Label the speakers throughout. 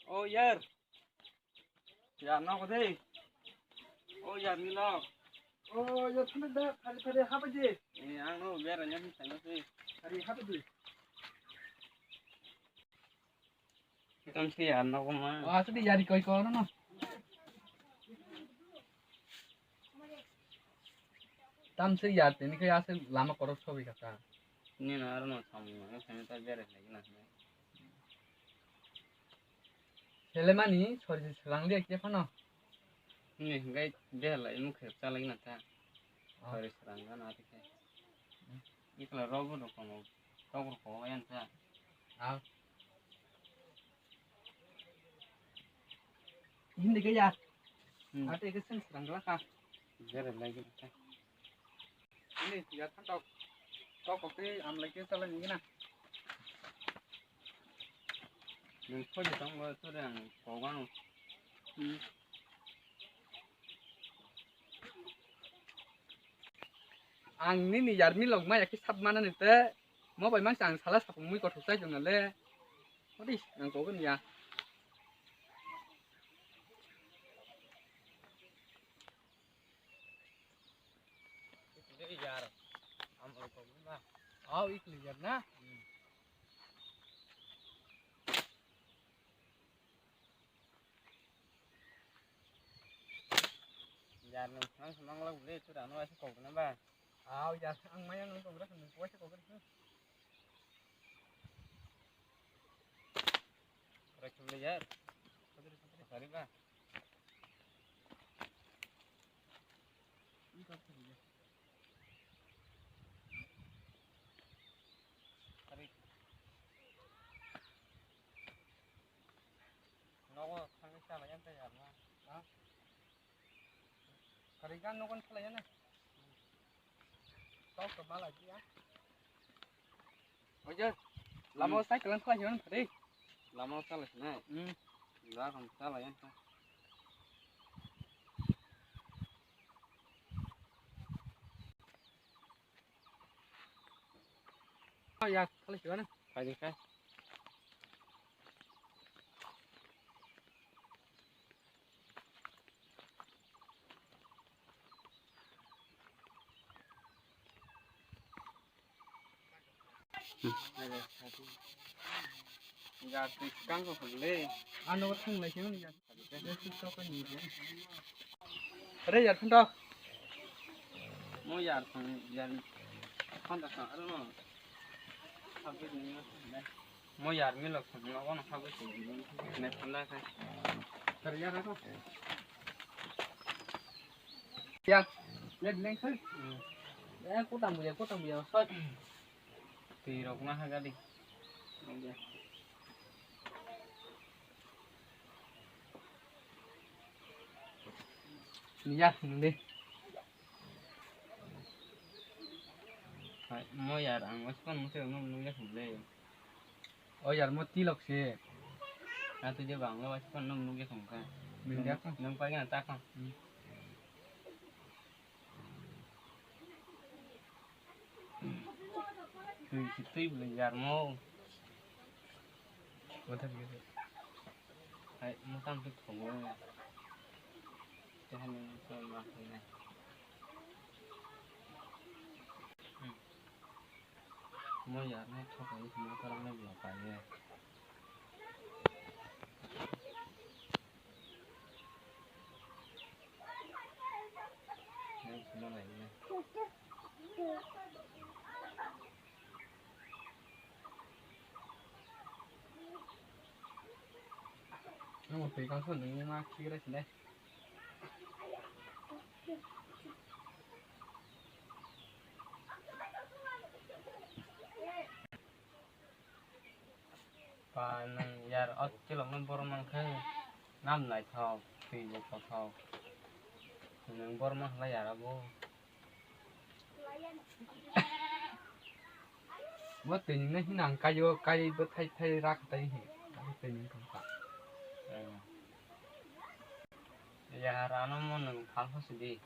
Speaker 1: Ô Yer, dạ nó có gì? Ô dạ mi lo.
Speaker 2: Oh, ya tunda da kare haba je.
Speaker 1: Ang no biar aja mi tanya sih.
Speaker 2: Kare haba je.
Speaker 1: Kita sih ya no mah.
Speaker 2: Ah, tadi yari koi ko no. Tam se yar te ni kai ase lama korok sobi kata.
Speaker 1: Ini na no sama, sama tak biar lagi na.
Speaker 2: Selemani sorry serang dia ke kono.
Speaker 1: Ini enggak biar lah ilmu kerja lagi nanti. Sorry serangga nanti kayak. Ini kalau robo dong kamu, kau berkoa yang saya.
Speaker 2: Ah. Hindi ke yar. Ate ke sen serang la ka.
Speaker 1: Biar lagi nanti.
Speaker 2: Ini ya kan tok. Tok ke am lagi salah ni na.
Speaker 1: Mình có gì trong người tôi đang cố gắng.
Speaker 2: Ang ni yar mi log ma ya ke sab mana ni te. Mo bai mang sang salah sap mui ko thuk sai jong na le. Odi nang ko kan ya.
Speaker 1: Jadi jar, amal kau mana?
Speaker 2: Oh, ikli yar na.
Speaker 1: Jar nih, nang senang lah boleh itu dah, nuai sekau kan bah.
Speaker 2: Ah, ya ang mayang nang ko ra kan ko sa ko kan.
Speaker 1: Rek boleh jar. Sorry bah. Sorry. Nawa kami salah yang tayar mah.
Speaker 2: Karigan no kon pala yan eh. Tok ka bala ji ya. Oje, lama sai kalan pala yan pare.
Speaker 1: Lama salah sih nih. Enggak kami salah yang tayar.
Speaker 2: Oh ya, kala ji na.
Speaker 1: Kaji kai. Jar tu kang kau boleh.
Speaker 2: Ano thang lai hiu ni ya. Ya su to ka ni je. Are ya thun tok.
Speaker 1: Mau jar sang jar. Kan tak sang, ada no. Habis ni mah. Mau jar milok sang, nawa nak habis ni. Nek pula kai.
Speaker 2: Kar ya ra ko. Ya, let leng khơi. Ya ko tam bu ya soi.
Speaker 1: Thì rọc nó hai cái đi.
Speaker 2: Ni ya, ni.
Speaker 1: Phải, mua giờ ăn mất con mua nó nuôi cái thùng lê.
Speaker 2: Oh ya mo ti lok se.
Speaker 1: Tôi chưa bằng nó con nó nuôi cái thùng cái.
Speaker 2: Min ya ko.
Speaker 1: Nó phải cái ta không? Thì tuy là giờ mua.
Speaker 2: Mo thang ge.
Speaker 1: Phải, mua tăng cái thùng rồi. Cho nên tôi mặc cái này. Mua giờ nó cho cái mua cái nó vừa phải nha. Nó này nha.
Speaker 2: Nó một cái con xuân nhưng mà khi ra đây.
Speaker 1: Và giờ ở cái lòng nó bor mang cái năm này thao thì một thao thao. Nang bor mang là giờabo.
Speaker 2: Mo tin ni nang kayo kai bu thai thai rak tai hi. Tin kan ka.
Speaker 1: Ya rano mo nang phal sih di.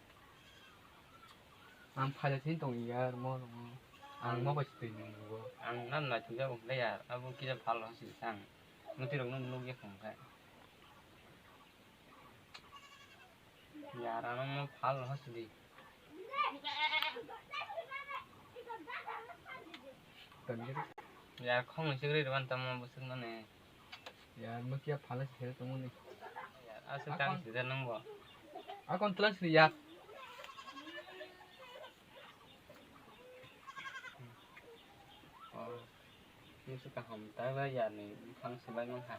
Speaker 2: Ang pha ja tin tong ya mo ang mo ba tin ni wo.
Speaker 1: Ang năm này chúng ta cũng lấy à, abu kita phal sih sang. Nanti dong nung nugi không cái. यारानो म फाल हसली यार खोंग सिगरे रवान तम बसुक माने
Speaker 2: यार मैं क्या फाला से तो मुझे
Speaker 1: यार आसे तांग सिदा नंगो
Speaker 2: कौन तलाश ली यार
Speaker 1: musu ka ham ta ba यार ने खान से बाय मन हा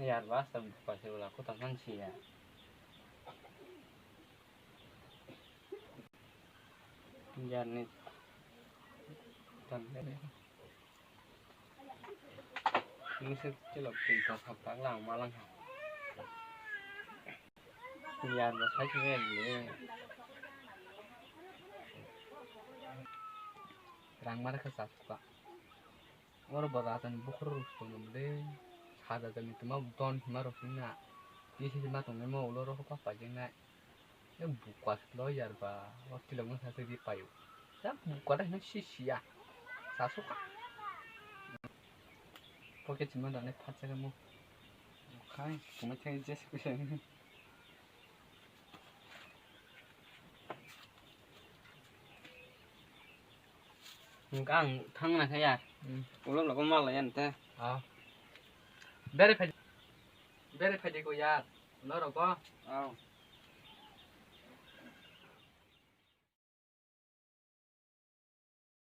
Speaker 1: यार वास्तव पासे वाला को तमन छिया यार ने तम musu chelo tin ta thap ta lang ma lang ha यार बस है कि ले
Speaker 2: रंग मारे का साथ का और बरातन बुखर रुस्तो नमले सादा जमी तुम डॉन हिमारो फिना ये चीज बात में मैं उलो रखो पापा जिंगा ये बुकास लो यार बा और किलो में सासे दी पायो सब बुकास है शिशिया सासु का पॉकेट में डालने फाट से मो खाए तुम्हें चाहिए जैसे कुछ है
Speaker 1: ngang thang na kha यार ulo lo ko mal la yan ta
Speaker 2: हाँ वेरीफाइड को यार लो रखो
Speaker 1: आओ